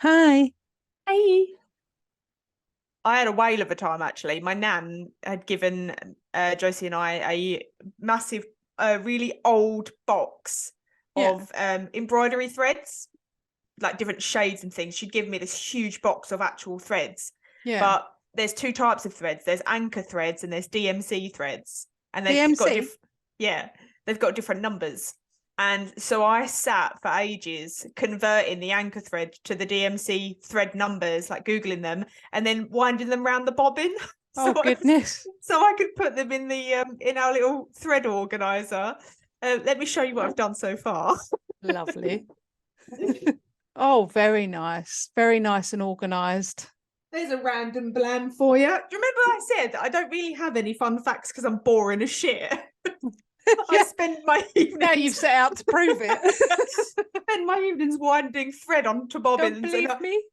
Hi. Hey. I had a whale of a time, actually. My nan had given Josie and I a massive, really old box of embroidery threads, like different shades and things. She'd given me this huge box of actual threads. Yeah. But there's two types of threads. There's anchor threads and there's DMC threads. And they've DMC? they've got different numbers. And so I sat for ages converting the anchor thread to the DMC thread numbers, like Googling them, and then winding them around the bobbin. Oh, goodness. So I could put them in the in our little thread organizer. Let me show you what I've done so far. Lovely. Oh, very nice. Very nice and organised. There's a random blam for you. Do you remember I said that I don't really have any fun facts because I'm boring as shit? I spend my evenings... Now you've set out to prove it. Spend my evenings winding thread onto bobbins. Don't believe me?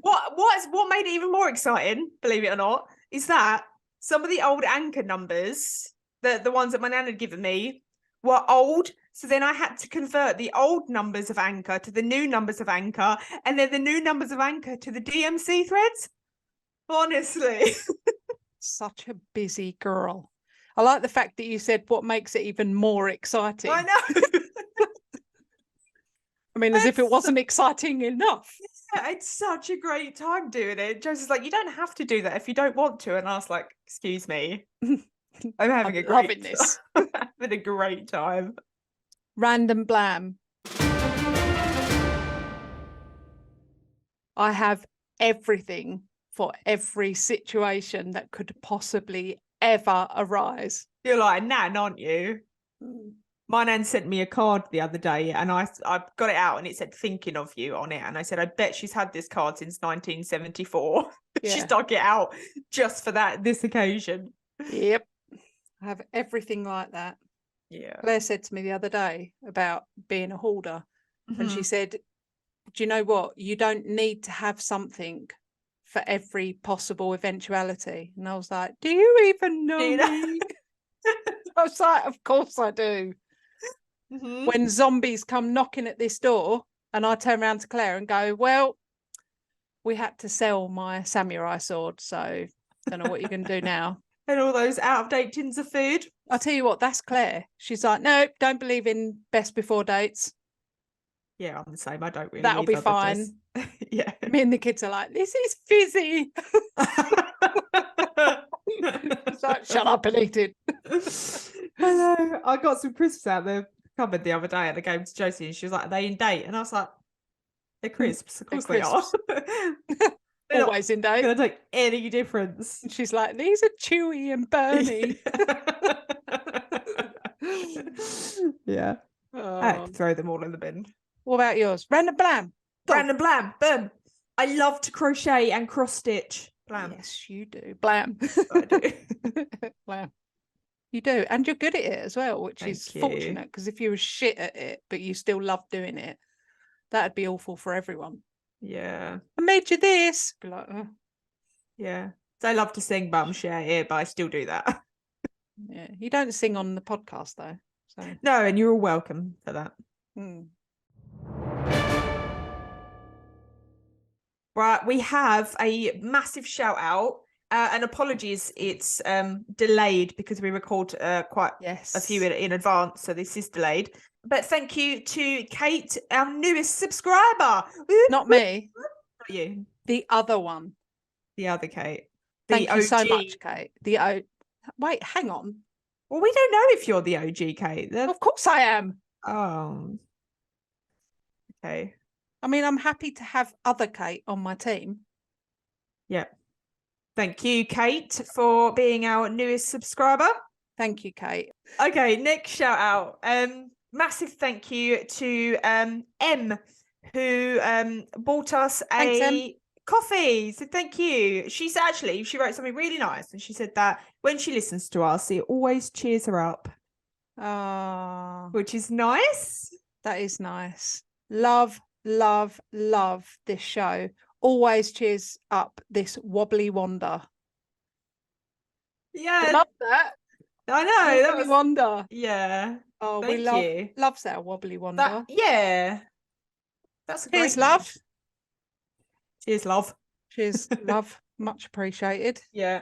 What made it even more exciting, believe it or not, is that some of the old anchor numbers, the ones that my nan had given me, were old. So then I had to convert the old numbers of anchor to the new numbers of anchor, and then the new numbers of anchor to the DMC threads. Honestly. Such a busy girl. I like the fact that you said what makes it even more exciting. I know. I mean, as if it wasn't exciting enough. Yeah, it's such a great time doing it. Josie's like, you don't have to do that if you don't want to. And I was like, excuse me. I'm having loving this. I'm having a great time. Random blam. I have everything for every situation that could possibly ever arise. You're like a nan, aren't you? My nan sent me a card the other day and I got it out and it said thinking of you on it. And I said, I bet she's had this card since 1974. Yeah. She's dug it out just for this occasion. Yep. I have everything like that. Yeah. Claire said to me the other day about being a hoarder. And she said, do you know what? You don't need to have something for every possible eventuality. And I was like, do you even know me? I was like, of course I do. When zombies come knocking at this door and I turn around to Claire and go, well, we had to sell my samurai sword, so don't know what you're going to do now. And all those out-of-date tins of food. I'll tell you what, that's Claire. She's like, no, don't believe in best before dates. Yeah, I'm the same. I don't really. That'll be fine. Yeah. Me and the kids are like, this is fizzy. It's like, shut up and eat it. Hello. I got some crisps out the cupboard the other day and I gave them to Josie and she was like, are they in date? And I was like, they're crisps. Of course they are. They're always in date. Gonna take any difference. And she's like, these are chewy and burny. Yeah. I had to throw them all in the bin. What about yours? Random blam. Random blam. Boom. I love to crochet and cross stitch. Blam. Yes, you do. Blam. I do. Blam. You do. And you're good at it as well, which Thank is you. fortunate, because if you were shit at it, but you still love doing it, that'd be awful for everyone. Yeah. I made you this. Be like, oh. Yeah. So I love to sing, but I'm share it, but I still do that. Yeah. You don't sing on the podcast though. So no, and you're all welcome for that. Right, we have a massive shout out. And apologies, it's delayed because we record quite a few in advance, so this is delayed. But thank you to Kate, our newest subscriber. Not me. Not you. The other one. The other Kate. Thank you so much, Kate. Wait, hang on. Well, we don't know if you're the OG Kate. Of course I am. Oh. Okay. I mean, I'm happy to have other Kate on my team. Yeah. Thank you, Kate, for being our newest subscriber. Thank you, Kate. Okay, next shout out. Massive thank you to M, who bought us a coffee. So thank you. She wrote something really nice, and she said that when she listens to us, it always cheers her up. Which is nice. That is nice. Love, love, love this show. Always cheers up this wobbly wander. Yeah. I love that. I know. That was wander. Yeah. Oh, thank you. Loves our wobbly wander. Yeah. That's a great Cheers, love. Cheers, love. Cheers, love. Much appreciated. Yeah.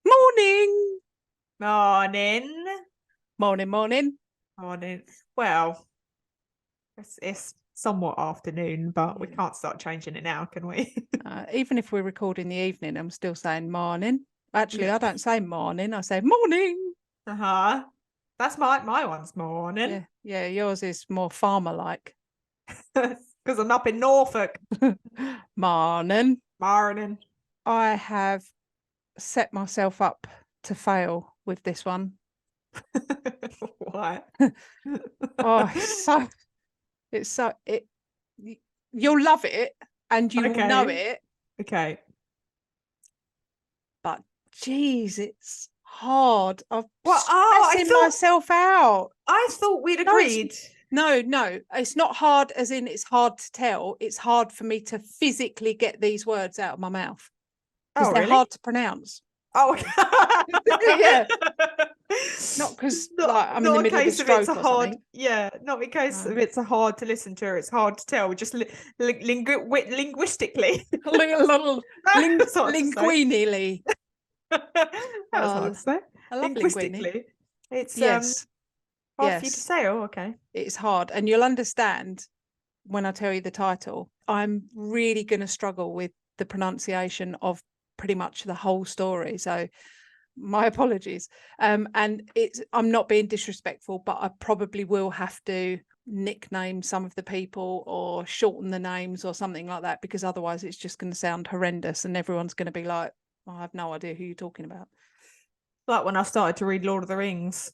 Morning. Morning. Morning. Well, it's somewhat afternoon, but we can't start changing it now, can we? Even if we're recording the evening, I'm still saying morning. Actually, Yeah. I don't say morning. I say morning. That's my one's morning. Yeah. Yours is more farmer-like. Because I'm up in Norfolk. Morning. Morning. I have set myself up to fail with this one. What? Oh, you'll love it and you will know it. Okay. But geez, it's hard. I'm I stressing myself out. I thought we'd agreed. No, it's not hard as in it's hard to tell. It's hard for me to physically get these words out of my mouth because they're hard to pronounce. Oh, yeah. Not because like I'm in the middle of a stroke or something. Yeah, not in case if it's a hard to listen to. It's hard to tell. Just linguistically. Linguinally. That was hard to say. I love linguini. It's hard for you to say. Oh, okay. It's hard, and you'll understand when I tell you the title. I'm really going to struggle with the pronunciation of pretty much the whole story. So my apologies. And I'm not being disrespectful, but I probably will have to nickname some of the people or shorten the names or something like that, because otherwise it's just going to sound horrendous and everyone's going to be like, I have no idea who you're talking about. Like when I started to read Lord of the Rings.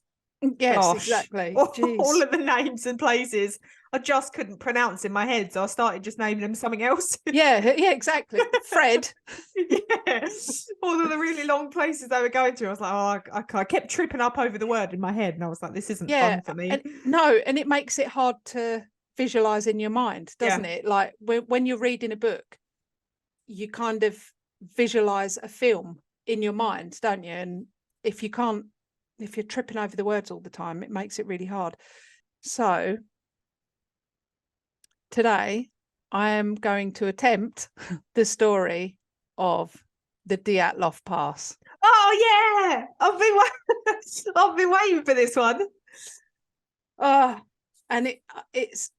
Yes, Gosh. exactly. All of the names and places I just couldn't pronounce in my head, so I started just naming them something else. Yeah, exactly. Fred. Yeah. All of the really long places they were going to, I was like, oh, I kept tripping up over the word in my head, and I was like, this isn't fun for me. And it makes it hard to visualize in your mind, doesn't it? Like when you're reading a book, you kind of visualize a film in your mind, don't you? And if you're tripping over the words all the time, it makes it really hard. So today I am going to attempt the story of the Dyatlov Pass. Oh yeah, I've been waiting for this one. And it's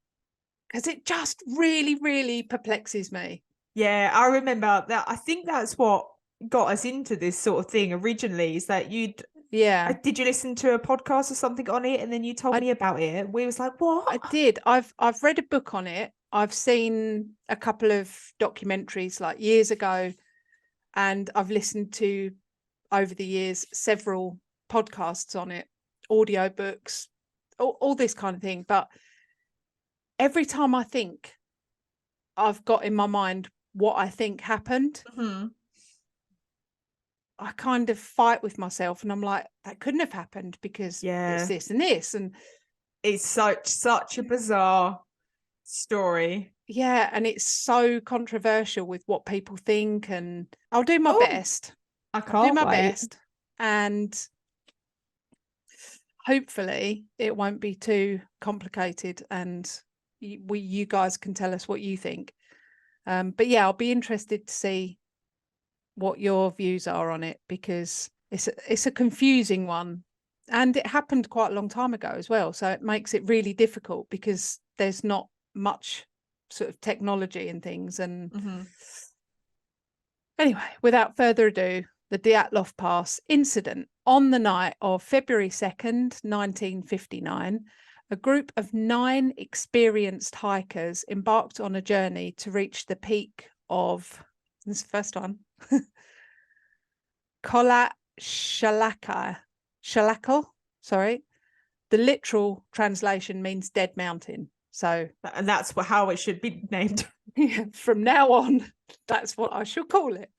because it just really, really perplexes me. Yeah, I remember that. I think that's what got us into this sort of thing originally, is that did you listen to a podcast or something on it, and then you told me about it? We was like, what? I did. I've read a book on it. I've seen a couple of documentaries like years ago, and I've listened to over the years several podcasts on it, audio books, all this kind of thing. But every time I think I've got in my mind what I think happened, I kind of fight with myself, and I'm like, that couldn't have happened because it's this and this, and it's such a bizarre story. Yeah, and it's so controversial with what people think, and I'll do my best. I'll do my best, and hopefully it won't be too complicated, and you guys can tell us what you think. But yeah, I'll be interested to see what your views are on it, because it's a confusing one, and it happened quite a long time ago as well, so it makes it really difficult because there's not much sort of technology and things. And anyway, without further ado, the Dyatlov Pass incident. On the night of February 2nd, 1959, a group of 9 experienced hikers embarked on a journey to reach the peak of, this is the first one, Kholat Shalakal, sorry. The literal translation means dead mountain. So, and that's how it should be named. From now on, that's what I shall call it,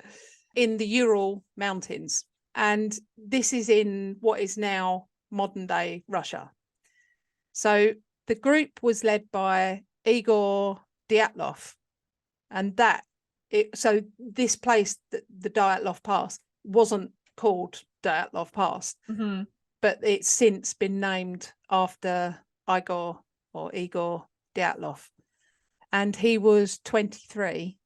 in the Ural Mountains. And this is in what is now modern day Russia. So the group was led by Igor Dyatlov, and that So this place, the Dyatlov Pass, wasn't called Dyatlov Pass, but it's since been named after Igor Dyatlov, and he was 23.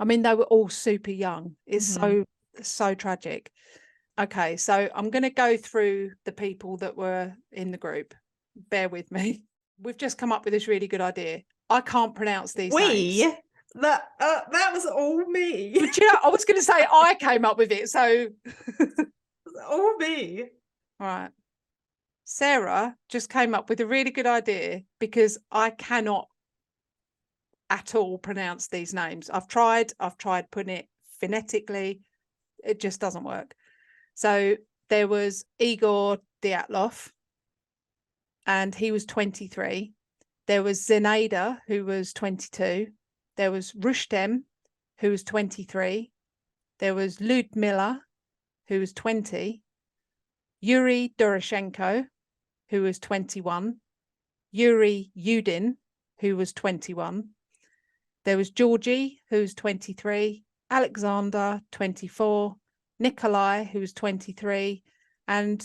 I mean, they were all super young. It's so tragic. Okay, so I'm going to go through the people that were in the group. Bear with me. We've just come up with this really good idea. I can't pronounce these names. That was all me. But you know, I was going to say I came up with it, so all me. All right. Sarah just came up with a really good idea, because I cannot at all pronounce these names. I've tried putting it phonetically. It just doesn't work. So there was Igor Dyatlov, and he was 23. There was Zenaida, who was 22. There was Rustem, who was 23. There was Ludmila, who was 20. Yuri Doroshenko, who was 21. Yuri Yudin, who was 21. There was Georgie, who was 23. Alexander, 24. Nikolai, who was 23. And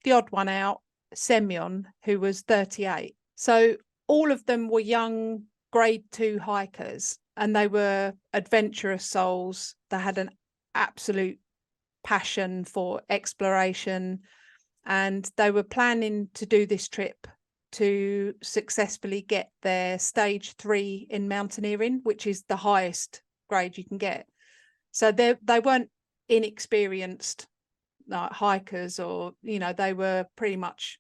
the odd one out, Semyon, who was 38. So all of them were young grade 2 hikers, and they were adventurous souls. They had an absolute passion for exploration, and they were planning to do this trip to successfully get their stage 3 in mountaineering, which is the highest grade you can get. So they weren't inexperienced like hikers, or they were pretty much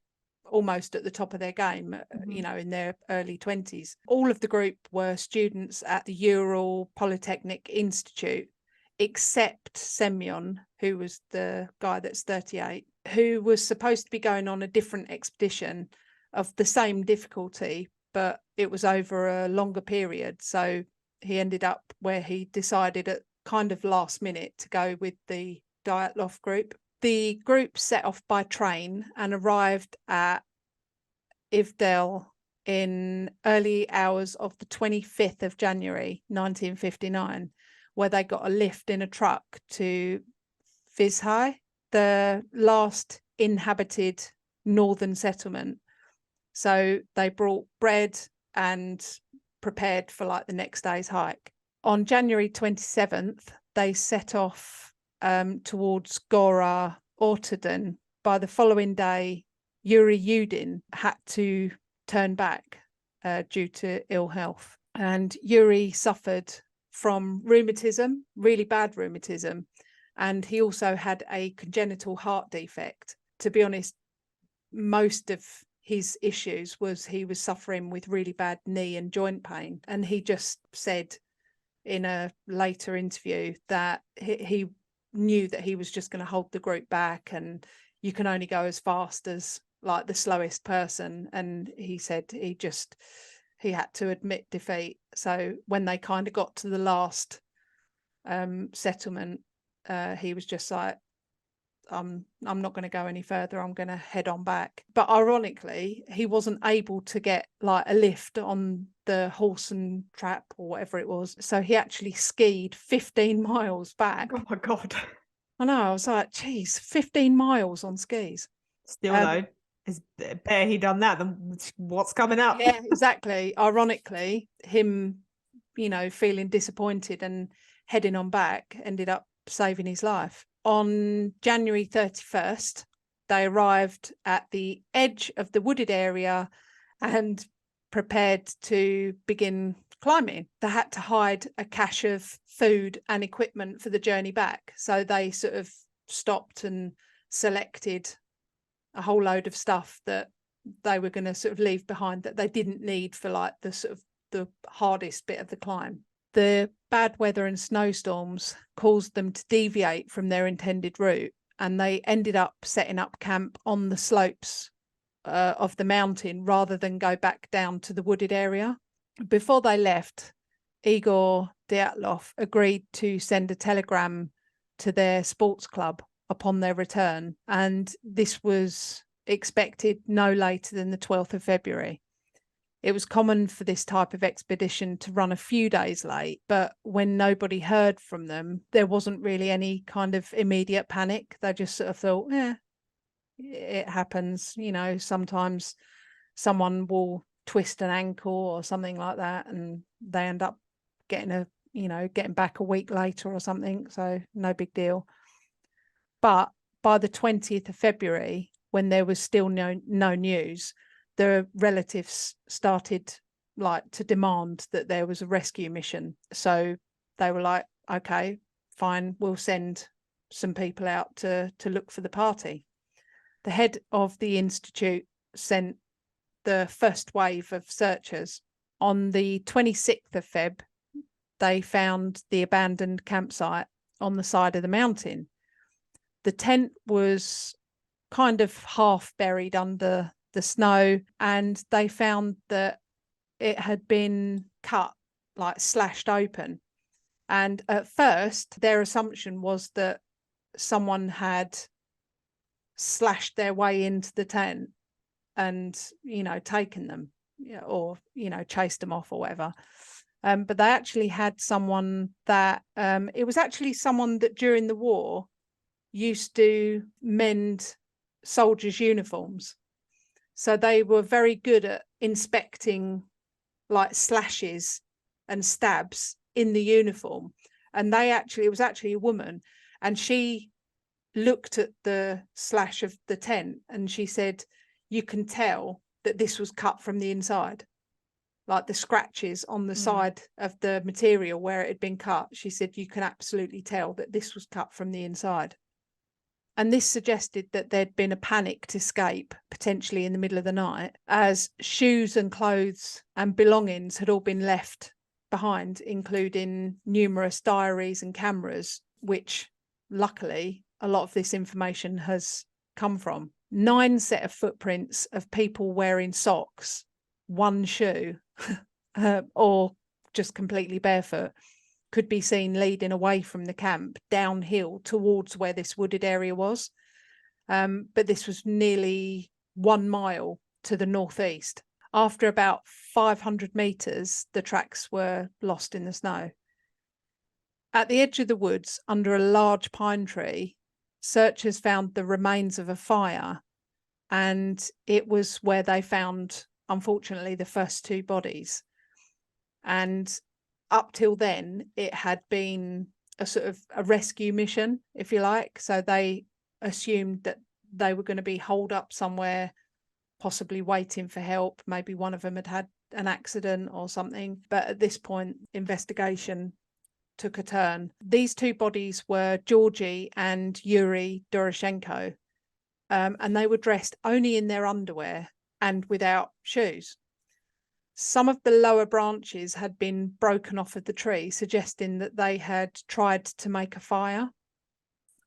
almost at the top of their game, in their early 20s. All of the group were students at the Ural Polytechnic Institute, except Semyon, who was the guy that's 38, who was supposed to be going on a different expedition of the same difficulty, but it was over a longer period. So he ended up where he decided at kind of last minute to go with the Dyatlov group. The group set off by train and arrived at Ivdel in early hours of the 25th of January 1959, where they got a lift in a truck to Vizhai, the last inhabited northern settlement. So they brought bread and prepared for like the next day's hike. On January 27th, they set off towards Gora Ortaden. By the following day, Yuri Yudin had to turn back due to ill health. And Yuri suffered from rheumatism, really bad rheumatism. And he also had a congenital heart defect. To be honest, most of his issues was he was suffering with really bad knee and joint pain. And he just said in a later interview that he knew that he was just going to hold the group back, and you can only go as fast as like the slowest person. And he said he had to admit defeat. So when they kind of got to the last settlement, he was just like, I'm not going to go any further. I'm going to head on back. But ironically, he wasn't able to get like a lift on the horse and trap or whatever it was. So he actually skied 15 miles back. Oh my God. I know. I was like, geez, 15 miles on skis. Still though, it's better he done that than what's coming up. Yeah, exactly. Ironically, him, feeling disappointed and heading on back ended up saving his life. On January 31st, they arrived at the edge of the wooded area and prepared to begin climbing. They had to hide a cache of food and equipment for the journey back. So they sort of stopped and selected a whole load of stuff that they were going to sort of leave behind that they didn't need for like the sort of the hardest bit of the climb. The bad weather and snowstorms caused them to deviate from their intended route, and they ended up setting up camp on the slopes of the mountain rather than go back down to the wooded area. Before they left, Igor Dyatlov agreed to send a telegram to their sports club upon their return, and this was expected no later than the 12th of February. It was common for this type of expedition to run a few days late, but when nobody heard from them, there wasn't really any kind of immediate panic. They just sort of thought, yeah, it happens. You know, sometimes someone will twist an ankle or something like that, and they end up getting back a week later or something. So no big deal. But by the 20th of February, when there was still no news, the relatives started to demand that there was a rescue mission. So they were like, okay, fine, we'll send some people out to look for the party. The head of the institute sent the first wave of searchers. On the 26th of Feb, they found the abandoned campsite on the side of the mountain. The tent was kind of half buried under the snow, and they found that it had been cut, slashed open. And at first, their assumption was that someone had slashed their way into the tent and, taken them, or, chased them off or whatever. But they actually had someone that, it was actually someone that during the war used to mend soldiers' uniforms. So they were very good at inspecting slashes and stabs in the uniform. And it was actually a woman, and she looked at the slash of the tent and she said, you can tell that this was cut from the inside. Like the scratches on the side of the material where it had been cut. She said, you can absolutely tell that this was cut from the inside. And this suggested that there'd been a panicked escape, potentially in the middle of the night, as shoes and clothes and belongings had all been left behind, including numerous diaries and cameras, which luckily a lot of this information has come from. 9 set of footprints of people wearing socks, 1 shoe, or just completely barefoot, could be seen leading away from the camp downhill towards where this wooded area was. But this was nearly 1 mile to the northeast. After about 500 meters, the tracks were lost in the snow. At the edge of the woods, under a large pine tree, searchers found the remains of a fire, and it was where they found, unfortunately, the first 2 bodies. And up till then, it had been a sort of a rescue mission, if you like. So they assumed that they were going to be holed up somewhere, possibly waiting for help. Maybe one of them had had an accident or something. But at this point, investigation took a turn. These 2 bodies were Georgy and Yuri Doroshenko, and they were dressed only in their underwear and without shoes. Some of the lower branches had been broken off of the tree, suggesting that they had tried to make a fire,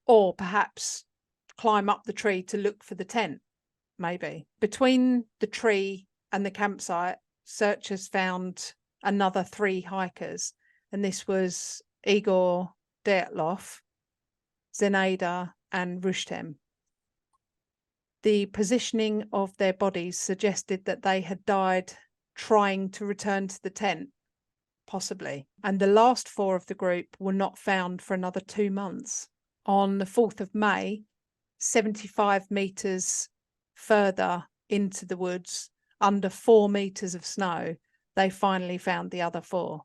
or perhaps climb up the tree to look for the tent, maybe. Between the tree and the campsite, searchers found another 3 hikers, and this was Igor Dyatlov, Zenaida, and Rustem. The positioning of their bodies suggested that they had died trying to return to the tent, possibly. And the last 4 of the group were not found for another 2 months. On the 4th of May, 75 meters further into the woods, under 4 meters of snow, they finally found the other 4.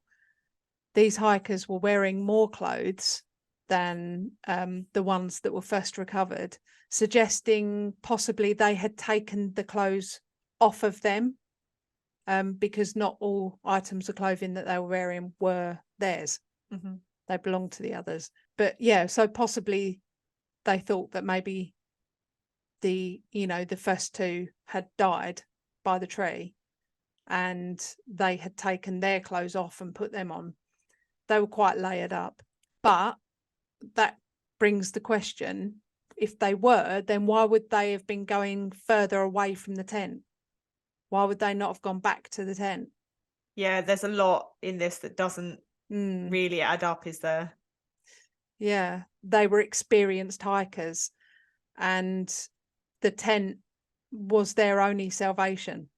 These hikers were wearing more clothes than the ones that were first recovered, suggesting possibly they had taken the clothes off of them, because not all items of clothing that they were wearing were theirs. Mm-hmm. They belonged to the others. But yeah, so possibly they thought that maybe the first 2 had died by the tree and they had taken their clothes off and put them on. They were quite layered up. But that brings the question, if they were, then why would they have been going further away from the tent? Why would they not have gone back to the tent? Yeah, there's a lot in this that doesn't really add up, is there? Yeah, they were experienced hikers and the tent was their only salvation.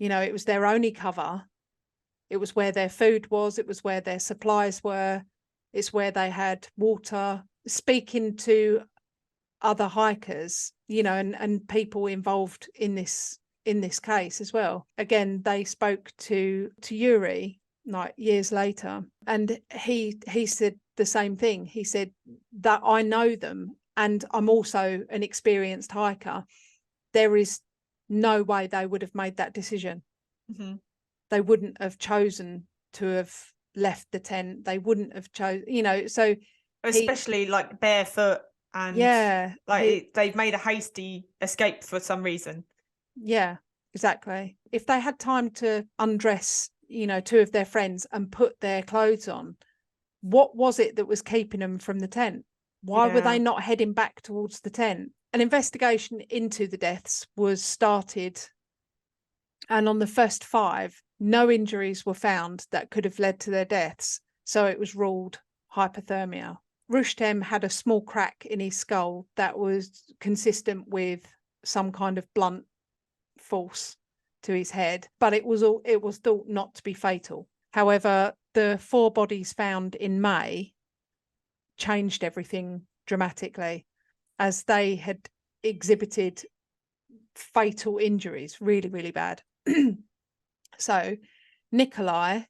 You know, it was their only cover. It was where their food was. It was where their supplies were. It's where they had water. Speaking to other hikers, you know, and people involved in this case as well. Again, they spoke to Eerie like years later, and he said the same thing. He said that I know them, and I'm also an experienced hiker. There is no way they would have made that decision. Mm-hmm. They wouldn't have chosen to have left the tent. They wouldn't have chosen, you know, so especially like barefoot and they've made a hasty escape for some reason. Yeah, exactly. If they had time to undress, you know, two of their friends and put their clothes on, what was it that was keeping them from the tent? Why were they not heading back towards the tent? An investigation into the deaths was started, and on the first 5, no injuries were found that could have led to their deaths, so it was ruled hypothermia. Rustem had a small crack in his skull that was consistent with some kind of blunt force to his head, but it was thought not to be fatal. However, the 4 bodies found in May changed everything dramatically, as they had exhibited fatal injuries, really, really bad. So Nikolai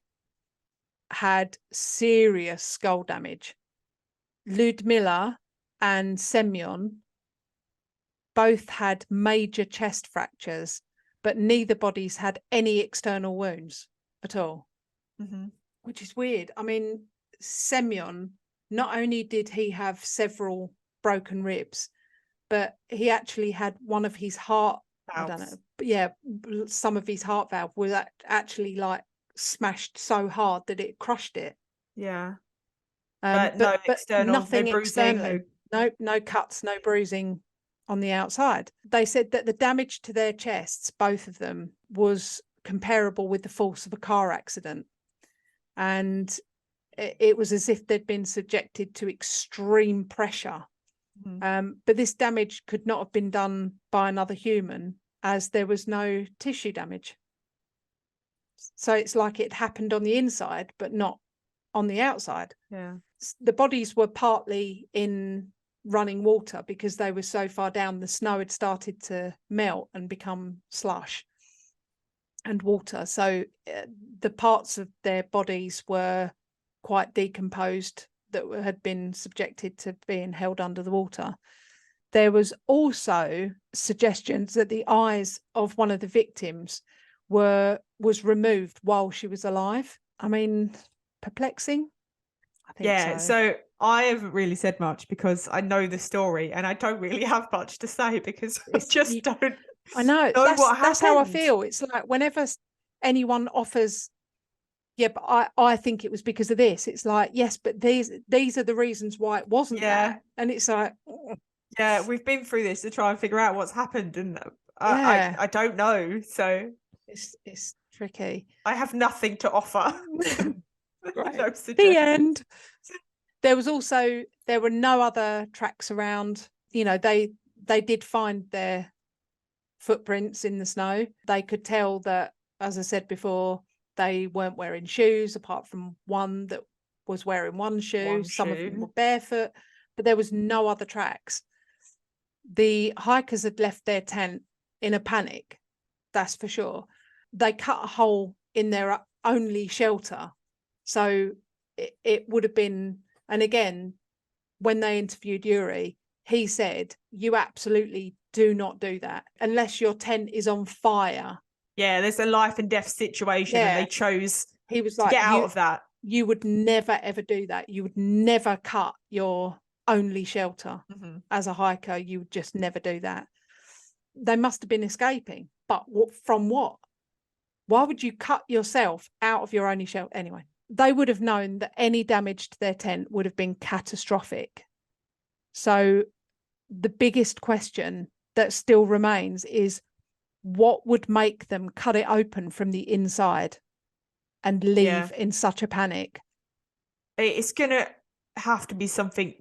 had serious skull damage. Ludmila and Semyon both had major chest fractures, but neither bodies had any external wounds at all, which is weird. I mean, Semyon, not only did he have several broken ribs, but he actually had one of his heart valves. I don't know, but yeah, some of his heart valve was actually like smashed so hard that it crushed it. Yeah. But external, nothing no bruising, externally, no cuts, no bruising on the outside. They said that the damage to their chests, both of them, was comparable with the force of a car accident, and it was as if they'd been subjected to extreme pressure. But this damage could not have been done by another human, as there was no tissue damage. So it's like it happened on the inside, but not on the outside. Yeah. The bodies were partly in running water because they were so far down. The snow had started to melt and become slush and water. So the parts of their bodies were quite decomposed that had been subjected to being held under the water. There was also suggestions that the eyes of one of the victims was removed while she was alive. I mean, perplexing. I think so I haven't really said much because I know the story and I don't really have much to say because I just don't I know what happened. That's how I feel. It's like whenever anyone offers, yeah, but I think it was because of this. It's like, yes, but these are the reasons why it wasn't that. And it's like, yeah, we've been through this to try and figure out what's happened, and I don't know. So it's tricky. I have nothing to offer. Right. No, the end. There were no other tracks around. You know, they did find their footprints in the snow. They could tell that, as I said before, they weren't wearing shoes, apart from one that was wearing one shoe. Some of them were barefoot, but there was no other tracks. The hikers had left their tent in a panic, that's for sure. They cut a hole in their only shelter. So it would have been, and again, when they interviewed Eerie, he said, you absolutely do not do that unless your tent is on fire. Yeah, there's a life and death situation, and they chose he was like, to get out of that. You would never, ever do that. You would never cut your only shelter as a hiker. You would just never do that. They must have been escaping, but from what? Why would you cut yourself out of your only shelter? Anyway, they would have known that any damage to their tent would have been catastrophic. So the biggest question that still remains is, what would make them cut it open from the inside and leave in such a panic? It's gonna have to be something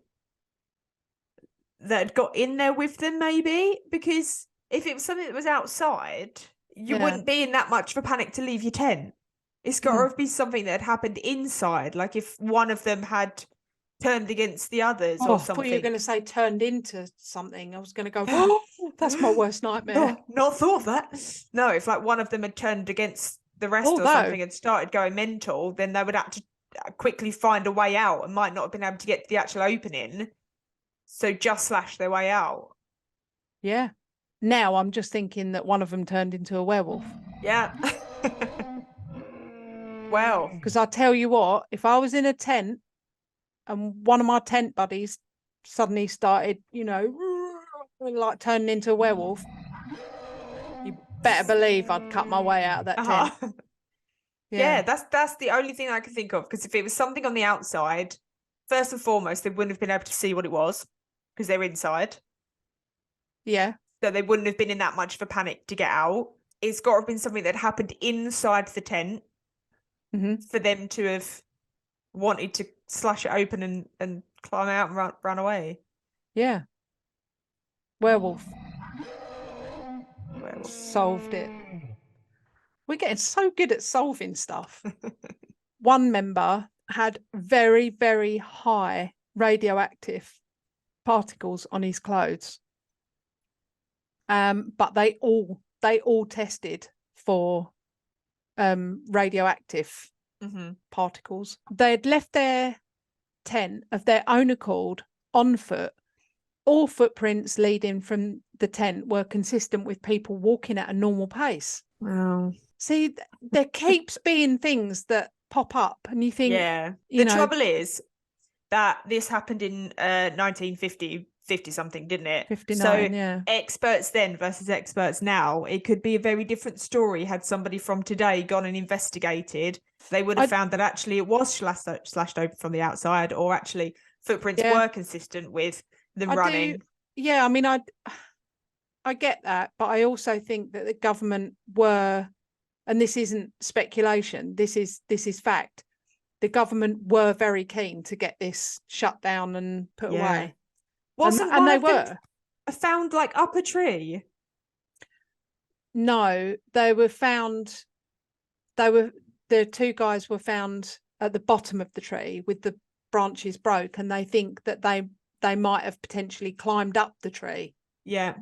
that got in there with them, maybe, because if it was something that was outside, you Yeah. wouldn't be in that much of a panic to leave your tent. It's got to be something that had happened inside, like if one of them had turned against the others Oh, or I thought you were something. going to say turned into something. I was going to go, oh, that's my worst nightmare. Not thought of that. No, if like one of them had turned against the rest or Although- something and started going mental, then they would have to quickly find a way out and might not have been able to get to the actual opening. So just slash their way out. Yeah. Now I'm just thinking that one of them turned into a werewolf. Yeah. Well, Because I tell you what, if I was in a tent and one of my tent buddies suddenly started, you know, like turning into a werewolf, you better believe I'd cut my way out of that tent. Yeah, that's the only thing I can think of. Because if it was something on the outside, first and foremost, they wouldn't have been able to see what it was because they're inside. Yeah. So they wouldn't have been in that much of a panic to get out. It's got to have been something that happened inside the tent for them to have wanted to slash it open and climb out and run away. Yeah. Werewolf. Werewolf. Solved it. We're getting so good at solving stuff. One member had very, very high radioactive particles on his clothes. But they all tested for radioactive particles. They had left their tent of their own accord on foot. All footprints leading from the tent were consistent with people walking at a normal pace. Wow. See, there keeps being things that pop up and you think, yeah. The trouble is that this happened in 1950 something, didn't it? 59, so yeah. Experts then versus experts now, it could be a very different story had somebody from today gone and investigated. They would have found that actually it was slashed open from the outside, or actually footprints were consistent with them running. I mean, I get that, but I also think that the government were, and this isn't speculation, this is fact, the government were very keen to get this shut down and put away. And they were found like up a tree. No, they were found. The two guys were found at the bottom of the tree with the branches broke, and they think that they might have potentially climbed up the tree. Yeah,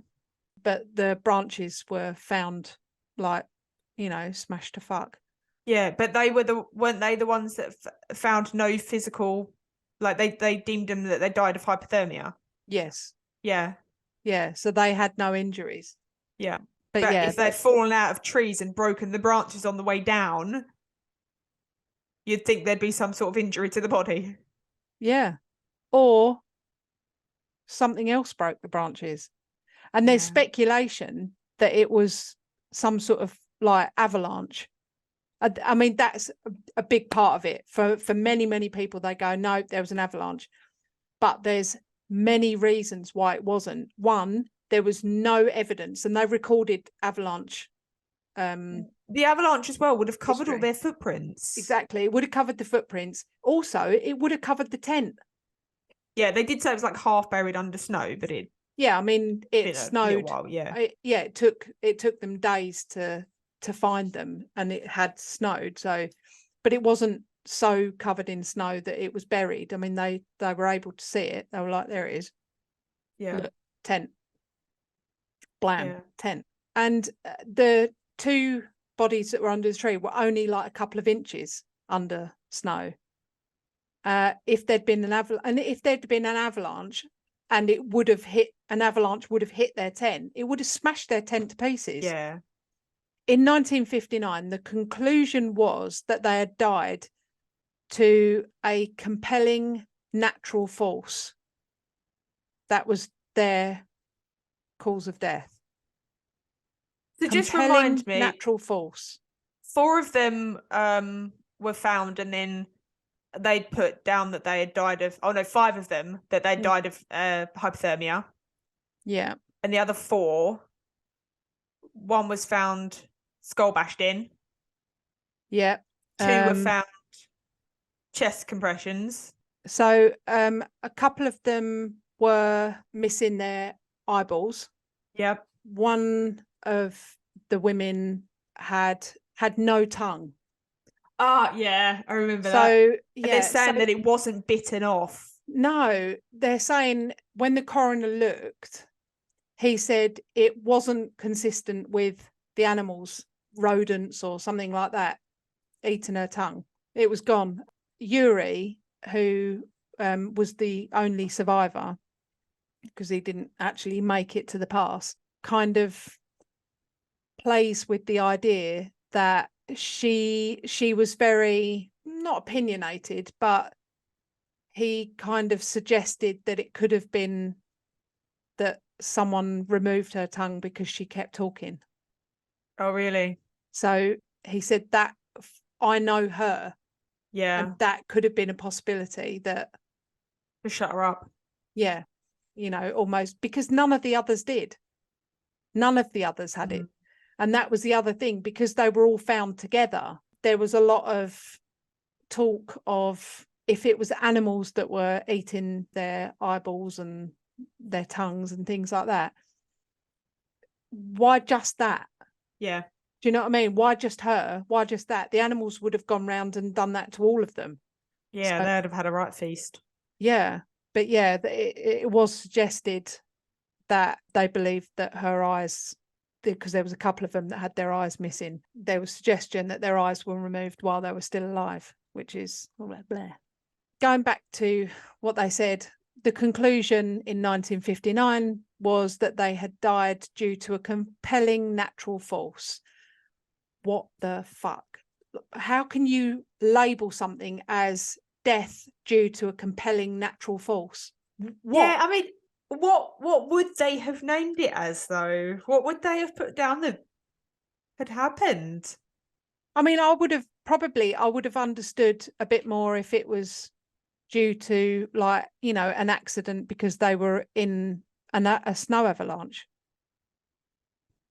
but the branches were found, like, smashed to fuck. Yeah, but weren't they the ones that found no physical, like they deemed them that they died of hypothermia? Yes. Yeah. Yeah, so they had no injuries. Yeah. But yeah, if they'd fallen out of trees and broken the branches on the way down, you'd think there'd be some sort of injury to the body. Yeah. Or something else broke the branches. And there's speculation that it was some sort of like avalanche. I mean, that's a big part of it. For many, many people, they go, no, there was an avalanche. But there's many reasons why it wasn't. One, there was no evidence, and they recorded avalanche. The avalanche as well would have covered all their footprints. Exactly. It would have covered the footprints. Also, it would have covered the tent. Yeah, they did say it was like half buried under snow, but it... Yeah, I mean, it snowed. While, yeah. It took them days to find them, and it had snowed. So, but it wasn't so covered in snow that it was buried. I mean, they were able to see it. They were like, there it is. Yeah. Look, tent. Blam, tent. And the two bodies that were under the tree were only like a couple of inches under snow. If there'd been an avalanche, and an avalanche would have hit their tent, it would have smashed their tent to pieces. Yeah. In 1959, the conclusion was that they had died to a compelling natural force. That was their cause of death. So just remind me, natural force. 4 of them were found, and then they'd put down that they had died of... 5 of them that they'd died of hypothermia. Yeah. And the other 4, one was found skull bashed in. Yeah. 2 were found chest compressions. So a couple of them were missing their eyeballs. Yep. One of the women had no tongue. Ah, yeah, I remember that. So And they're saying that it wasn't bitten off. No, they're saying when the coroner looked, he said it wasn't consistent with the animals, rodents or something like that, eating her tongue. It was gone. Eerie, who was the only survivor, because he didn't actually make it to the pass, kind of plays with the idea that she was very, not opinionated, but he kind of suggested that it could have been that someone removed her tongue because she kept talking. Oh, really? So he said that I know her. Yeah. And that could have been a possibility that. To shut her up. Yeah. You know, almost, because none of the others did. None of the others had it. And that was the other thing, because they were all found together. There was a lot of talk of if it was animals that were eating their eyeballs and their tongues and things like that, why just that? Yeah. Do you know what I mean? Why just her? Why just that? The animals would have gone round and done that to all of them. Yeah, so, they'd have had a right feast. Yeah. But yeah, it was suggested that they believed that her eyes, because there was a couple of them that had their eyes missing, there was suggestion that their eyes were removed while they were still alive, which is blah, blah. Going back to what they said, the conclusion in 1959 was that they had died due to a compelling natural force. What the fuck? How can you label something as death due to a compelling natural force? What? Yeah, I mean, what would they have named it as, though? What would they have put down that had happened? I mean, I would have understood a bit more if it was due to, like, you know, an accident because they were in a snow avalanche.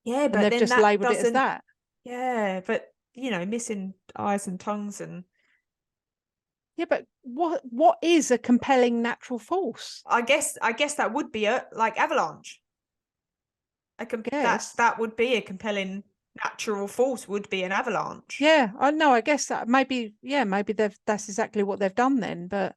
Yeah, but and they've then just that labelled it as doesn't. that. Yeah, but you know, missing eyes and tongues and. Yeah, but what is a compelling natural force? I guess that would be a like avalanche. That would be a compelling natural force. Would be an avalanche. Yeah, I know. I guess that maybe that's exactly what they've done then. But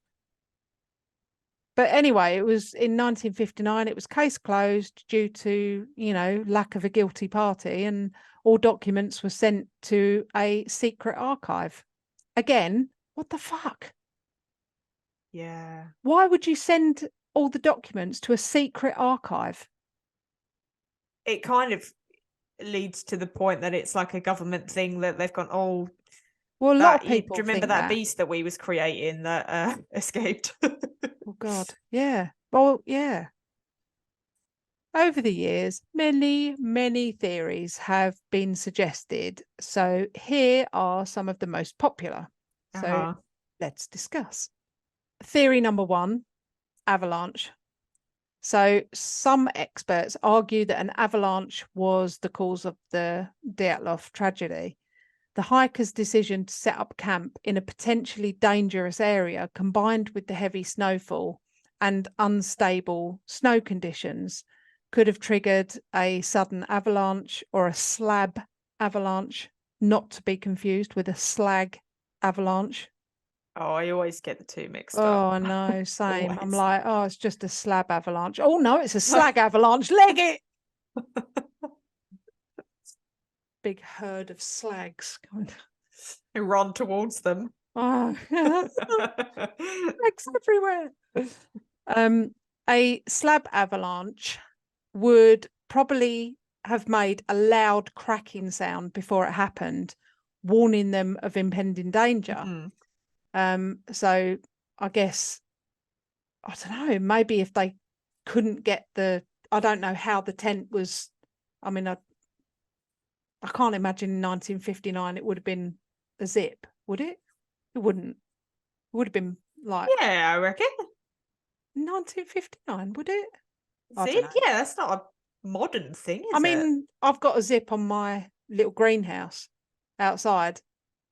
anyway, it was in 1959. It was case closed due to, you know, lack of a guilty party, and all documents were sent to a secret archive. Again, what the fuck? Yeah. Why would you send all the documents to a secret archive? It kind of leads to the point that it's like a government thing that they've gone, oh, well, a lot of people do you remember think that beast that we was creating that escaped? Oh God, yeah. Well, yeah. Over the years, many theories have been suggested. So here are some of the most popular. So let's discuss. Theory number 1, avalanche. So some experts argue that an avalanche was the cause of the Dyatlov tragedy. The hikers' decision to set up camp in a potentially dangerous area, combined with the heavy snowfall and unstable snow conditions, could have triggered a sudden avalanche or a slab avalanche, not to be confused with a slag avalanche. Oh, I always get the two mixed up. Oh, I know, same. I'm like, oh, it's just a slab avalanche. Oh, no, it's a slag avalanche. Leg it! Big herd of slags going. They run towards them. Oh, slags everywhere. A slab avalanche would probably have made a loud cracking sound before it happened, warning them of impending danger. So I guess, I don't know, maybe if they couldn't get I don't know how the tent was. I mean, I can't imagine in 1959 it would have been a zip, would it? It wouldn't. It would have been like, yeah, I reckon 1959, would it? See, yeah, that's not a modern thing, is I mean, I've got a zip on my little greenhouse outside.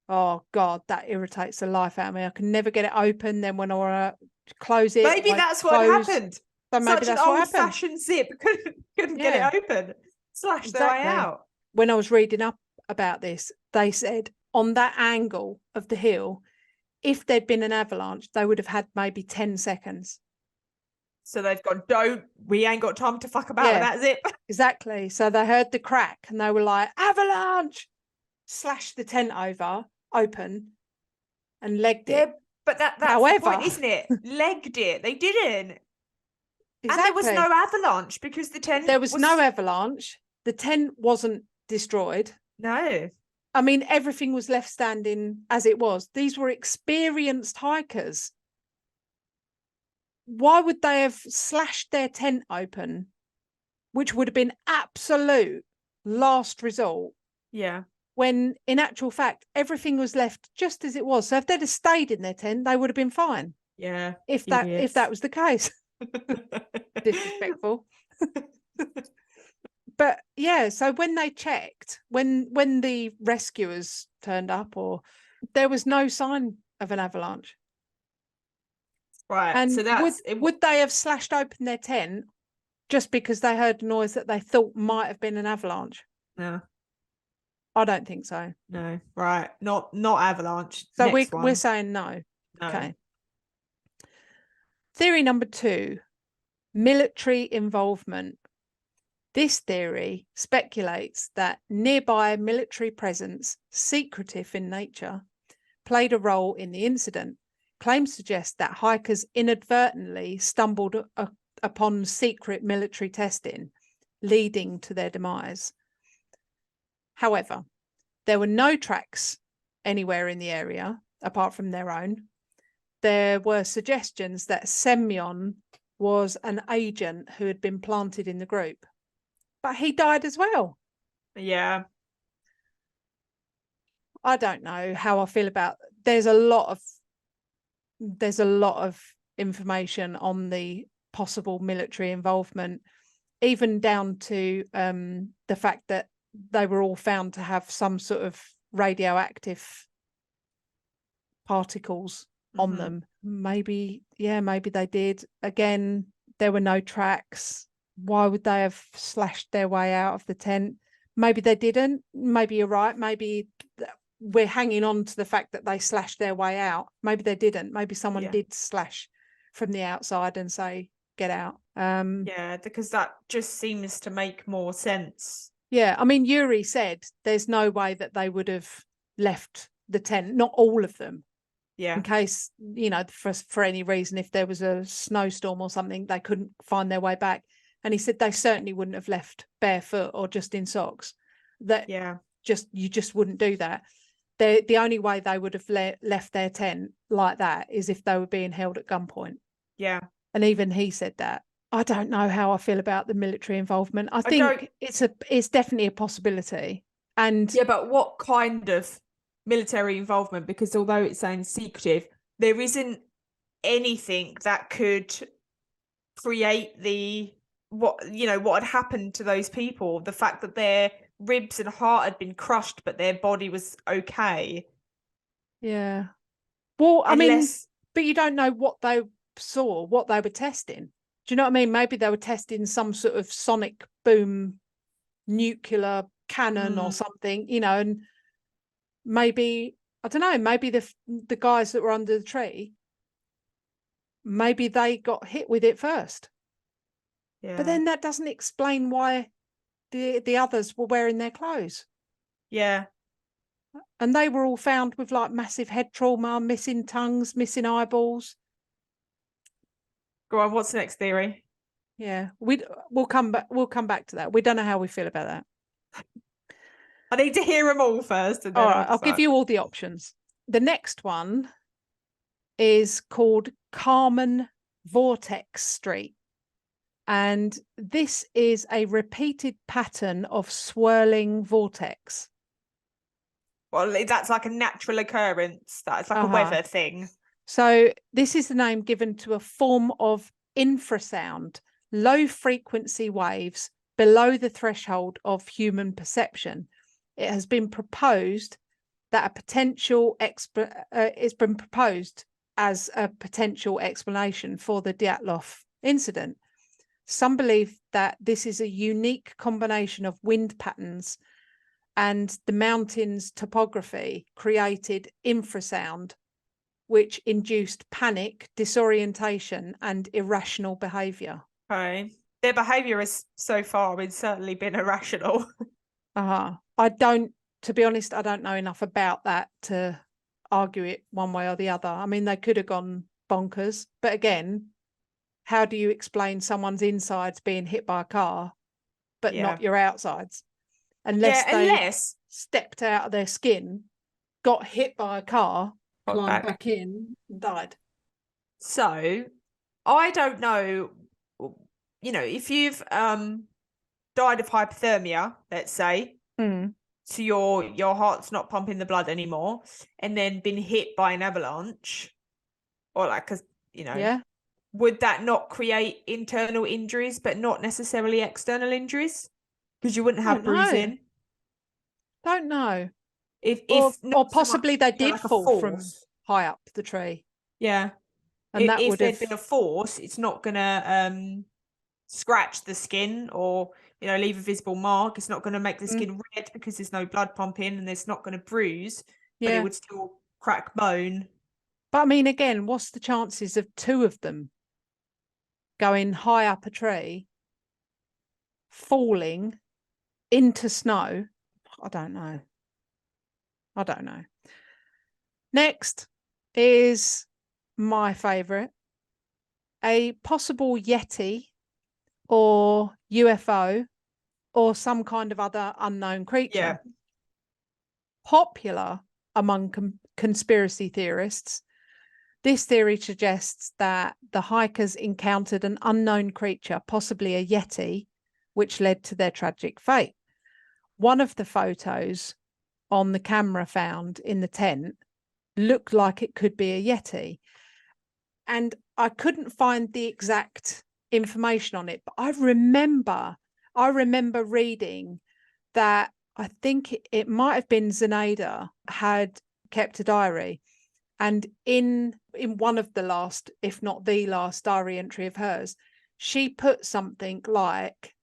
Oh God, that irritates the life out of me. I can never get it open. Then when I want to close it, maybe that's what happened. So maybe Such that's an what happened. old-fashioned zip couldn't get it open. Slashed their way out. when I was reading up about this, they said on that angle of the hill, if there'd been an avalanche, they would have had maybe 10 seconds. So they've gone, we ain't got time to fuck about with that zip. Exactly. So they heard the crack and they were like, avalanche, slashed the tent open and legged it. But that's However, the point, isn't it? Legged it. They didn't. Exactly. And there was no avalanche because the tent There was no avalanche. The tent wasn't destroyed. No. I mean, everything was left standing as it was. These were experienced hikers. Why would they have slashed their tent open, which would have been absolute last resort? Yeah. When in actual fact, everything was left just as it was. So if they'd have stayed in their tent, they would have been fine. Yeah. If that was the case. Disrespectful. But yeah, so when they checked, when the rescuers turned up, there was no sign of an avalanche. Right. And so would they have slashed open their tent just because they heard a noise that they thought might have been an avalanche? No. I don't think so. No. Right. Not avalanche. So we're saying no. Okay. Theory number 2, military involvement. This theory speculates that nearby military presence, secretive in nature, played a role in the incident. Claims suggest that hikers inadvertently stumbled upon secret military testing, leading to their demise. However, there were no tracks anywhere in the area apart from their own. There were suggestions that Semyon was an agent who had been planted in the group, but he died as well. Yeah. I don't know how I feel about. There's a lot of information on the possible military involvement, even down to the fact that they were all found to have some sort of radioactive particles on them. Maybe they did. Again, there were no tracks. Why would they have slashed their way out of the tent? Maybe they didn't. Maybe you're right. Maybe we're hanging on to the fact that they slashed their way out. Maybe they didn't. Maybe someone did slash from the outside and say, get out. Yeah, because that just seems to make more sense. Yeah, I mean, Eerie said there's no way that they would have left the tent, not all of them. Yeah. In case, for any reason, if there was a snowstorm or something, they couldn't find their way back. And he said they certainly wouldn't have left barefoot or just in socks. You just wouldn't do that. The only way they would have left their tent like that is if they were being held at gunpoint. Yeah. And even he said that. I don't know how I feel about the military involvement. I think it's definitely a possibility. And yeah, but what kind of military involvement? Because although it sounds secretive, there isn't anything that could create what had happened to those people. The fact that their ribs and heart had been crushed, but their body was okay. Yeah. Well, I mean, but you don't know what they saw, what they were testing. Do you know what I mean? Maybe they were testing some sort of sonic boom nuclear cannon or something, and maybe, I don't know, maybe the guys that were under the tree, maybe they got hit with it first. Yeah. But then that doesn't explain why the others were wearing their clothes. Yeah. And they were all found with like massive head trauma, missing tongues, missing eyeballs. Go on, what's the next theory? Yeah, we'll come back to that. We don't know how we feel about that. I need to hear them all first. And then all right, I'll give you all the options. The next one is called Carmen Vortex Street. And this is a repeated pattern of swirling vortex. Well, that's like a natural occurrence. That's like a weather thing. So this is the name given to a form of infrasound, low frequency waves below the threshold of human perception. It has been proposed that it's been proposed as a potential explanation for the Dyatlov incident. Some believe that this is a unique combination of wind patterns and the mountain's topography created infrasound, which induced panic, disorientation, and irrational behaviour. Okay. Their behaviour has so far been certainly been irrational. To be honest, I don't know enough about that to argue it one way or the other. I mean, they could have gone bonkers, but again, how do you explain someone's insides being hit by a car, but not your outsides? Unless they stepped out of their skin, got hit by a car, climbed back in, and died. So, I don't know, if you've died of hypothermia, let's say, so your heart's not pumping the blood anymore, and then been hit by an avalanche, or like would that not create internal injuries, but not necessarily external injuries? Because you wouldn't have bruising. Don't know. Or possibly they did fall from high up the tree. Yeah. And if there'd been a force, it's not gonna scratch the skin or leave a visible mark. It's not gonna make the skin red because there's no blood pumping, and it's not gonna bruise, but it would still crack bone. But I mean, again, what's the chances of two of them going high up a tree, falling into snow? I don't know. Next is my favourite. A possible Yeti or UFO or some kind of other unknown creature. Yeah. Popular among conspiracy theorists, this theory suggests that the hikers encountered an unknown creature, possibly a Yeti, which led to their tragic fate. One of the photos on the camera found in the tent looked like it could be a Yeti. And I couldn't find the exact information on it, but I remember reading that I think it might have been Zenaida had kept a diary. And in one of the last, if not the last diary entry of hers, she put something like,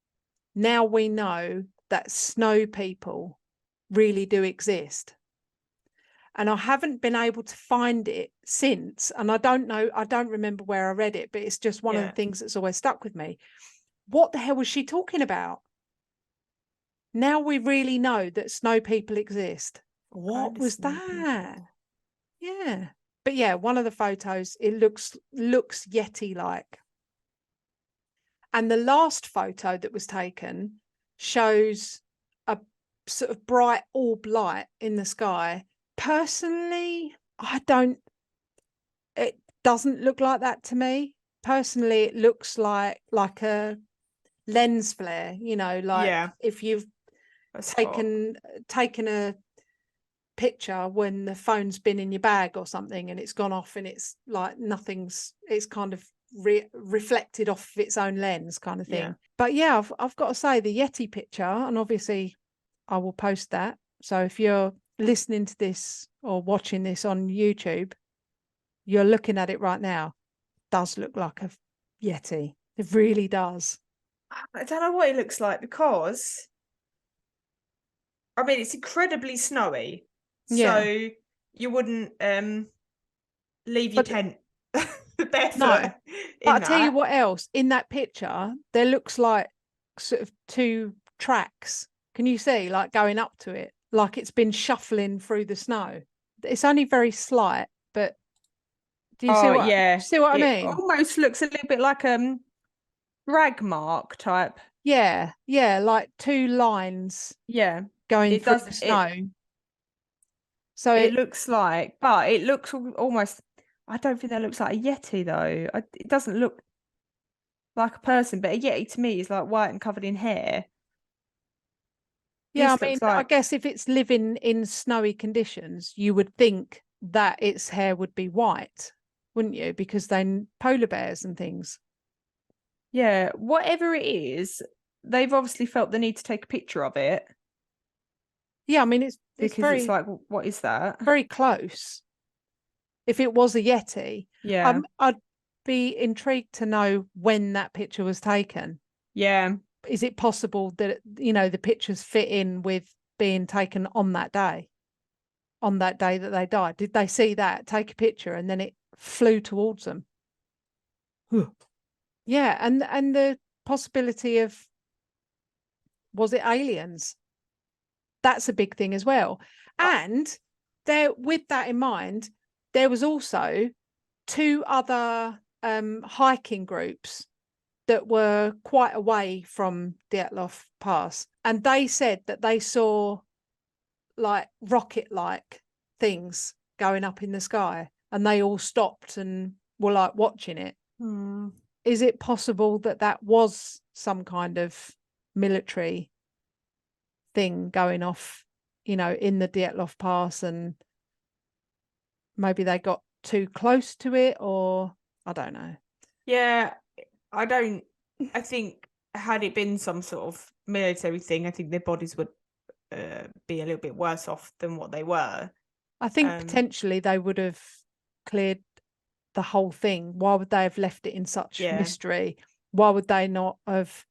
now we know that snow people really do exist. And I haven't been able to find it since. And I don't remember where I read it, but it's just one of the things that's always stuck with me. What the hell was she talking about? Now we really know that snow people exist. What was that? Yeah. But yeah, one of the photos, it looks Yeti-like. And the last photo that was taken shows a sort of bright orb light in the sky. Personally, it doesn't look like that to me. Personally, it looks like a lens flare, if you've taken a picture when the phone's been in your bag or something and it's gone off and it's like it's kind of reflected off of its own lens kind of thing. But yeah, I've got to say, the Yeti picture, and obviously I will post that, so if you're listening to this or watching this on YouTube, you're looking at it right now, does look like a Yeti. It really does. I don't know what it looks like, because I mean, it's incredibly snowy, so you wouldn't leave your tent barefoot. No, but I'll tell you what else, in that picture there looks like sort of two tracks. Can you see, like, going up to it, like it's been shuffling through the snow? It's only very slight, but do you see what I mean? Almost looks a little bit like drag mark type. Yeah, like two lines going through the snow. So it looks like, but it looks almost, I don't think that looks like a Yeti though. It doesn't look like a person, but a Yeti to me is like white and covered in hair. Yeah, I mean, I guess if it's living in snowy conditions, you would think that its hair would be white, wouldn't you? Because then polar bears and things. Yeah, whatever it is, they've obviously felt the need to take a picture of it. Yeah, I mean, it's very, it's like, what is that? Very close. If it was a Yeti, I'd be intrigued to know when that picture was taken. Yeah. Is it possible that the pictures fit in with being taken on that day that they died? Did they see that, take a picture, and then it flew towards them? Yeah, and the possibility of, was it aliens? That's a big thing as well. And there, with that in mind, there was also 2 other hiking groups that were quite away from Dyatlov Pass, and they said that they saw like rocket-like things going up in the sky, and they all stopped and were like watching it. Is it possible that that was some kind of military thing going off, you know, in the Dyatlov Pass, and maybe they got too close to it, or I don't know. Yeah, I think had it been some sort of military thing, I think their bodies would be a little bit worse off than what they were. I think potentially they would have cleared the whole thing. Why would they have left it in such mystery? Why would they not have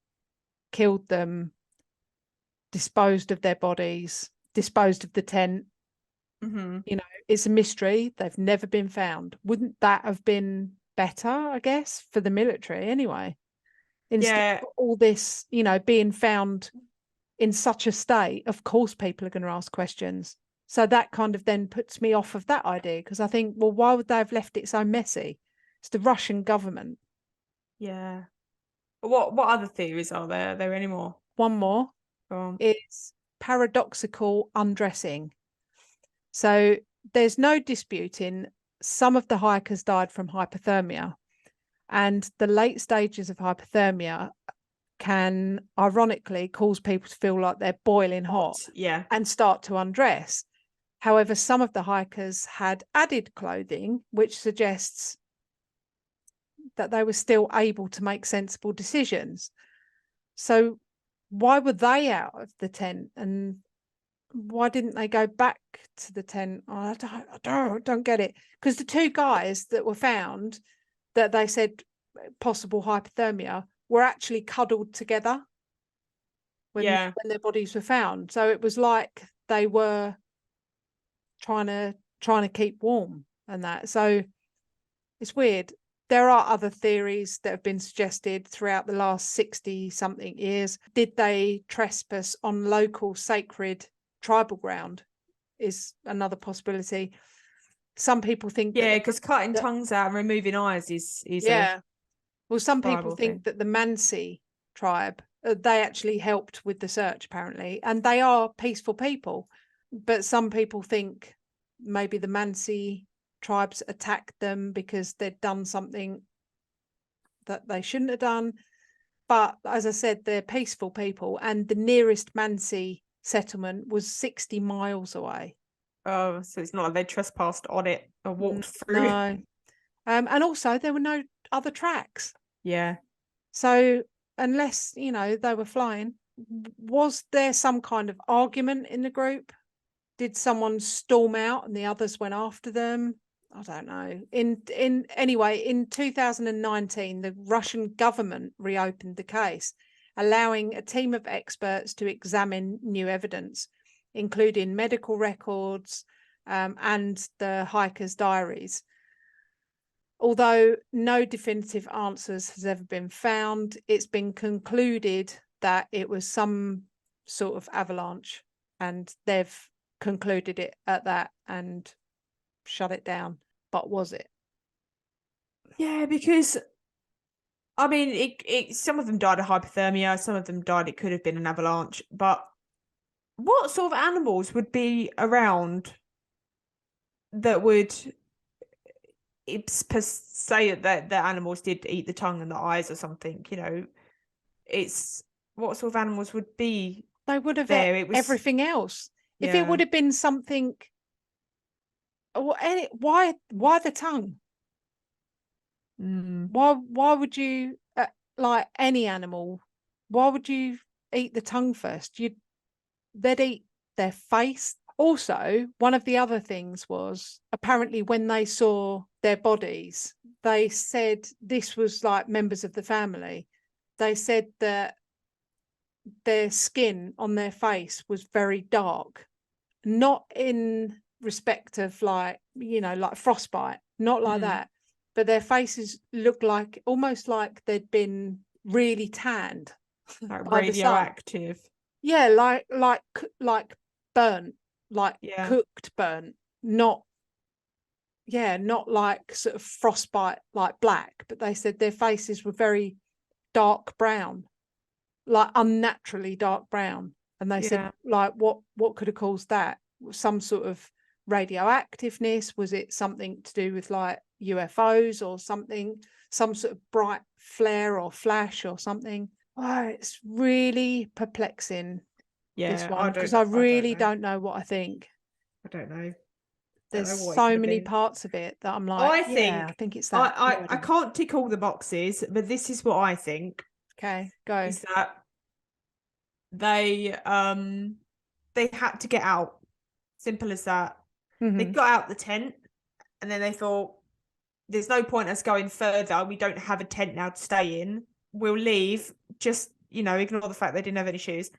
killed them, disposed of their bodies, disposed of the tent? You know, it's a mystery. They've never been found. Wouldn't that have been better, I guess, for the military anyway? Instead of all this, you know, being found in such a state, of course people are going to ask questions. So that kind of then puts me off of that idea, because I think, well, why would they have left it so messy? It's the Russian government. Yeah. What other theories are there? Are there any more? One more is paradoxical undressing. So there's no disputing some of the hikers died from hypothermia, and the late stages of hypothermia can ironically cause people to feel like they're boiling hot and start to undress. However, some of the hikers had added clothing, which suggests that they were still able to make sensible decisions. So why were they out of the tent, and why didn't they go back to the tent? I don't get it. Because the 2 guys that were found, that they said possible hypothermia, were actually cuddled together when their bodies were found. So it was like they were trying to keep warm and that. So it's weird. There are other theories that have been suggested throughout the last 60 something years. Did they trespass on local sacred tribal ground? Is another possibility. Some people think because cutting tongues out and removing eyes is well, some people think that the Mansi tribe, they actually helped with the search apparently, and they are peaceful people. But some people think maybe the Mansi tribes attacked them because they'd done something that they shouldn't have done. But as I said, they're peaceful people, and the nearest Mansi settlement was 60 miles away. Oh, so it's not like they trespassed on it or walked through. No. And also there were no other tracks. Yeah. So unless, you know, they were flying, was there some kind of argument in the group? Did someone storm out and the others went after them? I don't know. Anyway, in 2019, the Russian government reopened the case, allowing a team of experts to examine new evidence, including medical records and the hikers' diaries. Although no definitive answers has ever been found, it's been concluded that it was some sort of avalanche, and they've concluded it at that and shut it down. But was it? Yeah, because I mean, it some of them died of hypothermia, some of them died, it could have been an avalanche, but what sort of animals would be around that would say that the animals did eat the tongue and the eyes or something? You know, it's what sort of animals would be? They would have there. It was everything else. If it would have been something, why the tongue? Why would you like any animal? Why would you eat the tongue first? They'd eat their face. Also, one of the other things was apparently when they saw their bodies, they said this was like members of the family. They said that their skin on their face was very dark, not in respect of like, you know, like frostbite, not like that, but their faces looked like almost like they'd been really tanned, like by the sun. radioactive. Yeah, like burnt, like Yeah. cooked burnt, not like sort of frostbite like black, but they said their faces were very dark brown, like unnaturally dark brown. And they said, like, what could have caused that? Some sort of radioactiveness? Was it something to do with like UFOs or something, some sort of bright flare or flash or something? Oh, it's really perplexing, this one, because I really don't know what I think. I don't know. There's so many parts of it that I'm like, I think it's that. I can't tick all the boxes, but this is what I think. Okay, go. Is that they had to get out. Simple as that. They got out the tent, and then they thought, there's no point us going further. We don't have a tent now to stay in. We'll leave. Just, you know, ignore the fact they didn't have any shoes,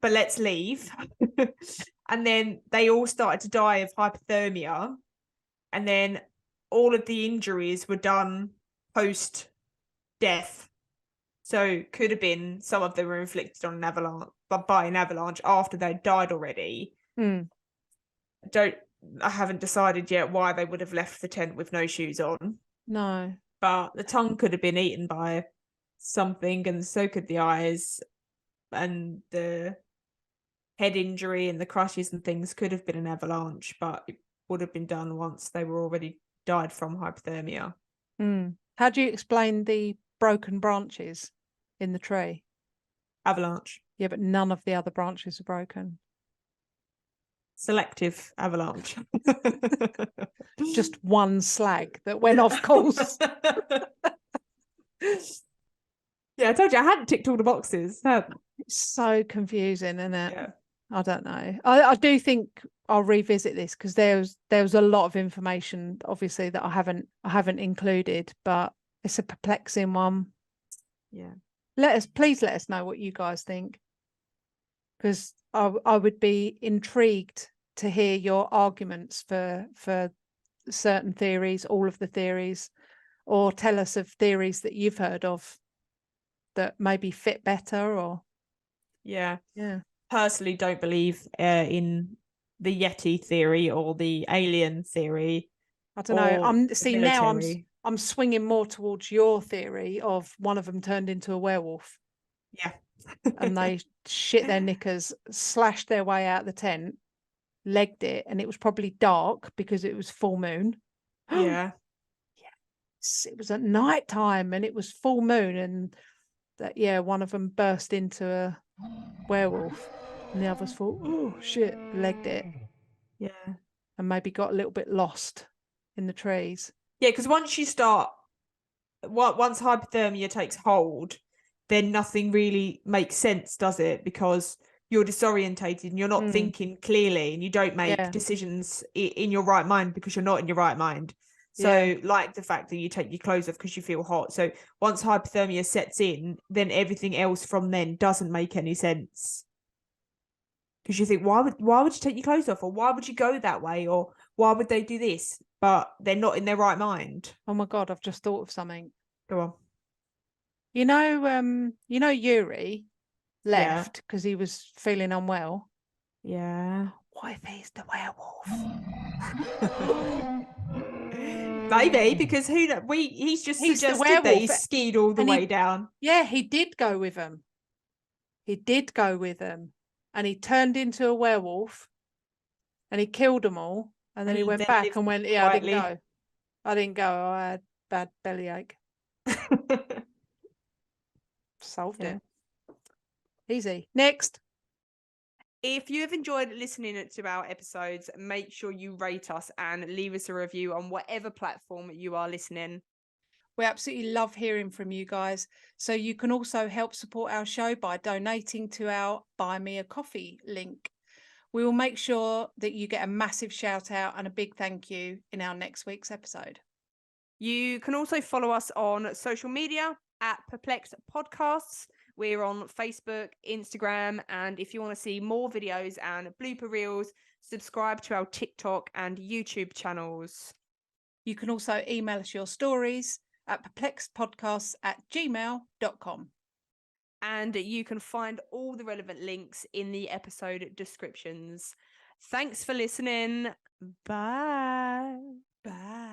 but let's leave. And then they all started to die of hypothermia. And then all of the injuries were done post death. So could have been some of them were inflicted on an avalanche, but by an avalanche after they'd died already. I haven't decided yet why they would have left the tent with no shoes on. No. But the tongue could have been eaten by something, and so could the eyes, and the head injury and the crushes and things could have been an avalanche, but it would have been done once they were already died from hypothermia. How do you explain the broken branches in the tree? Avalanche. Yeah, but none of the other branches are broken. Selective avalanche. Just one slag that went off course. Yeah, I told you I hadn't ticked all the boxes. It's so confusing, isn't it? Yeah. I don't know. I do think I'll revisit this because there was a lot of information, obviously, that I haven't included, but it's a perplexing one. Yeah. Please let us know what you guys think, because I would be intrigued to hear your arguments for certain theories, all of the theories, or tell us of theories that you've heard of that maybe fit better. Or yeah. Personally, don't believe in the Yeti theory or the alien theory. I don't know. I'm swinging more towards your theory of one of them turned into a werewolf. Yeah. And they shit their knickers, slashed their way out of the tent, legged it, and it was probably dark because it was full moon. Yeah. Yes, it was at night time and it was full moon, and that one of them burst into a werewolf, and the others thought, oh shit, legged it. Yeah. And maybe got a little bit lost in the trees. Yeah, because once hypothermia takes hold, then nothing really makes sense, does it? Because you're disorientated and you're not thinking clearly, and you don't make decisions in your right mind because you're not in your right mind. So like the fact that you take your clothes off because you feel hot. So once hypothermia sets in, then everything else from then doesn't make any sense. Because you think, why would you take your clothes off? Or why would you go that way? Or why would they do this? But they're not in their right mind. Oh my God, I've just thought of something. Go on. You know Eerie left because he was feeling unwell. Yeah. What if he's the werewolf? Maybe, because he's suggested that he skied all the way down. Yeah, he did go with them. And he turned into a werewolf and he killed them all. And then he went back and went, I didn't go. I had bad bellyache. Solved it. Easy. Next. If you have enjoyed listening to our episodes, make sure you rate us and leave us a review on whatever platform you are listening. We absolutely love hearing from you guys. So you can also help support our show by donating to our Buy Me a Coffee link. We will make sure that you get a massive shout out and a big thank you in our next week's episode. You can also follow us on social media at Perplexed Podcasts. We're on Facebook, Instagram, and if you want to see more videos and blooper reels, subscribe to our TikTok and YouTube channels. You can also email us your stories at perplexedpodcasts@gmail.com. And you can find all the relevant links in the episode descriptions. Thanks for listening. Bye. Bye.